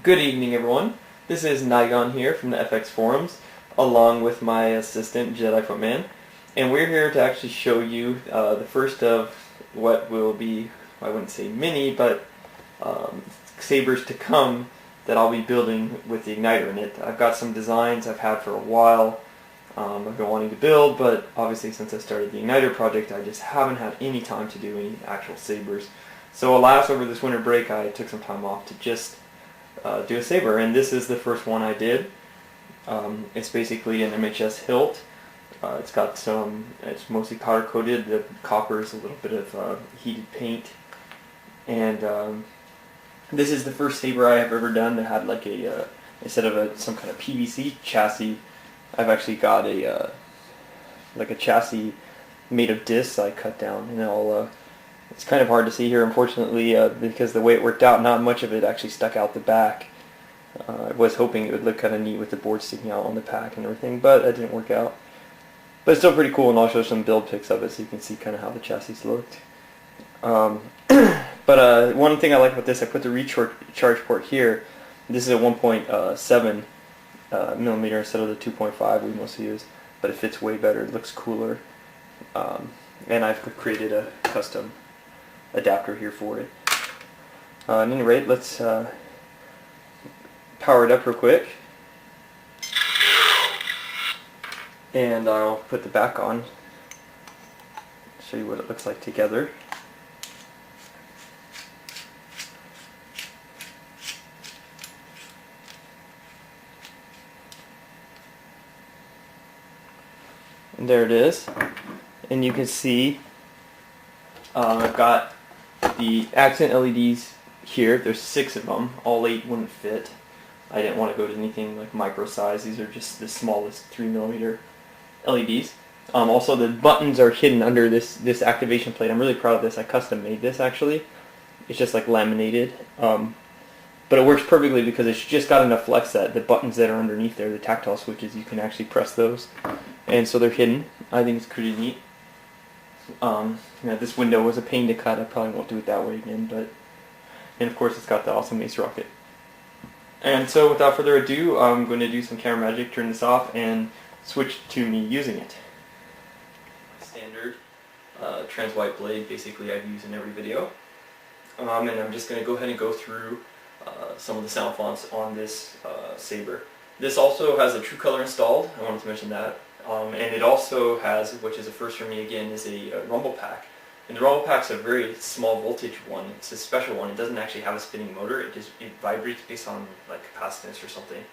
Good evening, everyone. This is Nigon here from the FX forums, along with my assistant Jedi Footman, and we're here to actually show you the first of what will be, I wouldn't say mini, but sabers to come that I'll be building with the igniter in it. I've got some designs I've had for a while. I've been wanting to build, but obviously since I started the igniter project, I just haven't had any time to do any actual sabers. So alas, over this winter break, I took some time off to just do a saber, and this is the first one I did. It's basically an MHS hilt. It's mostly powder coated. The copper is a little bit of heated paint, and this is the first saber I have ever done that had like a instead of some kind of PVC chassis, I've actually got a like a chassis made of discs I cut down, and it's kind of hard to see here, unfortunately, because the way it worked out, not much of it actually stuck out the back. I was hoping it would look kind of neat with the board sticking out on the pack and everything, but that didn't work out. But it's still pretty cool, and I'll show some build pics of it so you can see kind of how the chassis looked. But one thing I like about this, I put the recharge port here. This is a 1.7 millimeter instead of the 2.5 we mostly use, but it fits way better. It looks cooler, and I've created a custom adapter here for it. At any rate, let's power it up real quick, and I'll put the back on, show you what it looks like together. And there it is, and you can see I've got the accent LEDs here. There's 6 of them. All 8 wouldn't fit. I didn't want to go to anything like micro size. These are just the smallest 3mm LEDs. Also, the buttons are hidden under this activation plate. I'm really proud of this. I custom made this actually. It's just like laminated, but it works perfectly because it's just got enough flex that the buttons that are underneath there, the tactile switches, you can actually press those, and so they're hidden. I think it's pretty neat. This window was a pain to cut. I probably won't do it that way again, and of course it's got the awesome Ace rocket. And so without further ado, I'm going to do some camera magic, turn this off, and switch to me using it. Standard trans white blade, basically I've used in every video. And I'm just going to go ahead and go through some of the sound fonts on this saber. This also has a TruColor installed. I wanted to mention that. And it also has, which is a first for me again, is a rumble pack. And the rumble pack's a very small voltage one. It's a special one. It doesn't actually have a spinning motor. It vibrates based on like capacitance or something.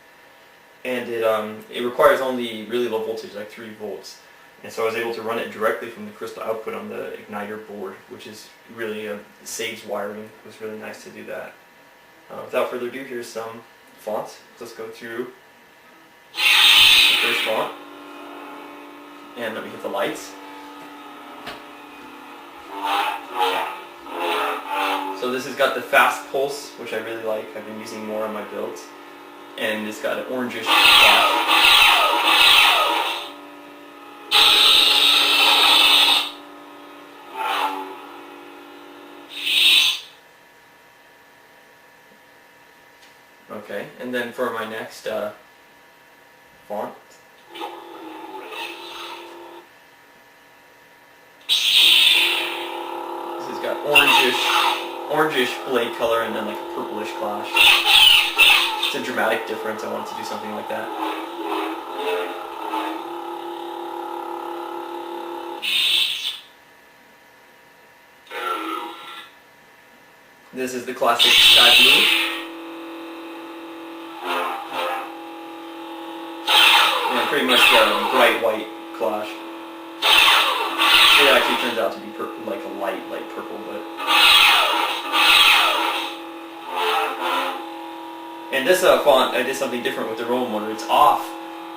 And it requires only really low voltage, like 3 volts. And so I was able to run it directly from the crystal output on the igniter board, which is really saves wiring. It was really nice to do that. Without further ado, here's some fonts. Let's go through the first font. And let me hit the lights. So this has got the fast pulse, which I really like. I've been using more on my builds. And it's got an orangish flash. Okay, and then for my next font, this has got orangish blade color and then like a purplish clash. It's a dramatic difference. I wanted to do something like that. This is the classic sky blue. Pretty much the bright white clash. It actually turns out to be like a light purple, but. And this font, I did something different with the roll motor. It's off,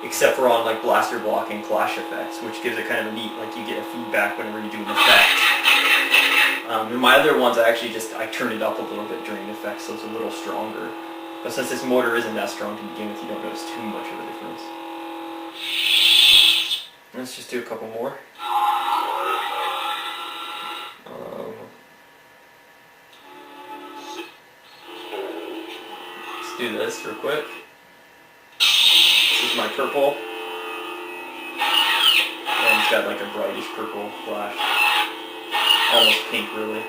except for on like blaster block and clash effects, which gives it kind of a neat, like you get a feedback whenever you do an effect. In my other ones, I turn it up a little bit during effects, so it's a little stronger. But since this motor isn't that strong to begin with, you don't notice too much of a difference. Let's just do a couple more. let's do this real quick. This is my purple. And it's got like a brightish purple flash. Almost pink, really.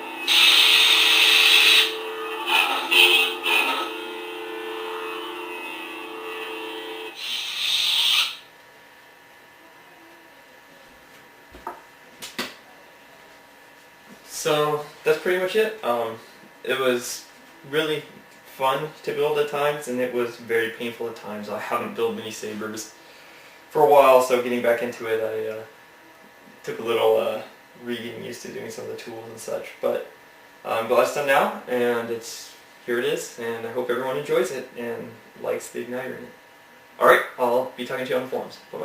So that's pretty much it. It was really fun to build at times, and it was very painful at times. I haven't built many sabers for a while, so getting back into it, I took a little re-getting used to doing some of the tools and such. But I'm glad it's done now, and here it is, and I hope everyone enjoys it and likes the igniter in it. Alright, I'll be talking to you on the forums. Bye-bye.